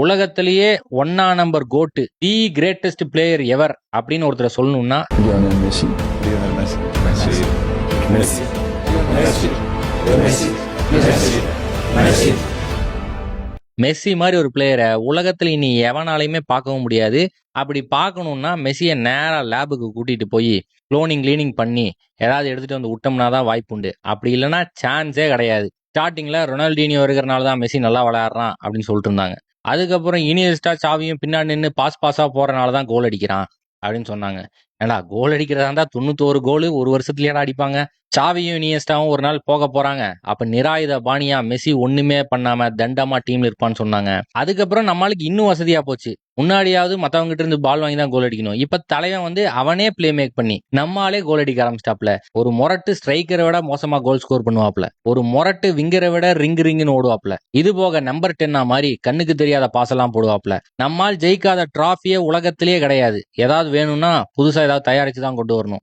உலகத்திலேயே ஒன்னா number goat the greatest player ever அப்படின்னு ஒருத்தரை சொல்லணும்னா Lionel Messi. Lionel Messi. Messi. Messi. Messi. Messi. Messi. Messi. Messi மாதிரி ஒரு பிளேயரை உலகத்துல இனி எவனாலையுமே பார்க்கவும் முடியாது. அப்படி பார்க்கணும்னா மெஸ்ஸியை நேரா லேபுக்கு கூட்டிட்டு போய் கிளீனிங் பண்ணி ஏதாவது எடுத்துட்டு வந்து விட்டோம்னா தான் வாய்ப்புண்டு. அப்படி இல்லைன்னா சான்ஸே கிடையாது. ஸ்டார்டிங்ல ரொனால்டினியோ இருக்கிறனால தான் மெஸ்ஸி நல்லா விளையாடுறான் அப்படின்னு சொல்லிட்டு இருந்தாங்க. அதுக்கப்புறம் இனியஸ்டா சாவியும் பின்னாடி நின்று பாஸா போறனால தான் கோல் அடிக்கிறான் அப்படின்னு சொன்னாங்க. ஏண்டா கோல் அடிக்கிறதா இருந்தா 91 கோல் ஒரு வருஷத்துலயாடா அடிப்பாங்க. சாவியும் இனியஸ்டாவும் ஒரு நாள் போக போறாங்க. அப்ப நிராயுத பாணியா மெஸ்ஸி ஒண்ணுமே பண்ணாம தண்டமா டீம்ல இருப்பான்னு சொன்னாங்க. அதுக்கப்புறம் நம்மளுக்கு இன்னும் வசதியா போச்சு. முன்னாடியாவது மத்தவங்க கிட்ட இருந்து பால் வாங்கி தான் கோல் அடிக்கணும். இப்ப தலைவன் வந்து அவனே பிளே மேக் பண்ணி நம்மாலே கோல் அடிக்க ஆரம்பிச்சிட்டாப்ல. ஒரு முரட்டு ஸ்ட்ரைக்கரை விட மோசமா கோல் ஸ்கோர் பண்ணுவாப்ல. ஒரு முரட்டு விங்கரை விட ரிங்குன்னு ஓடுவாப்ல. இது போக நம்பர் 10 மாதிரி கண்ணுக்கு தெரியாத பாசெல்லாம் போடுவாப்ல. நம்மால் ஜெயிக்காத டிராஃபியே உலகத்திலேயே கிடையாது. ஏதாவது வேணும்னா புதுசா ஏதாவது தயாரிச்சு தான் கொண்டு வரணும்.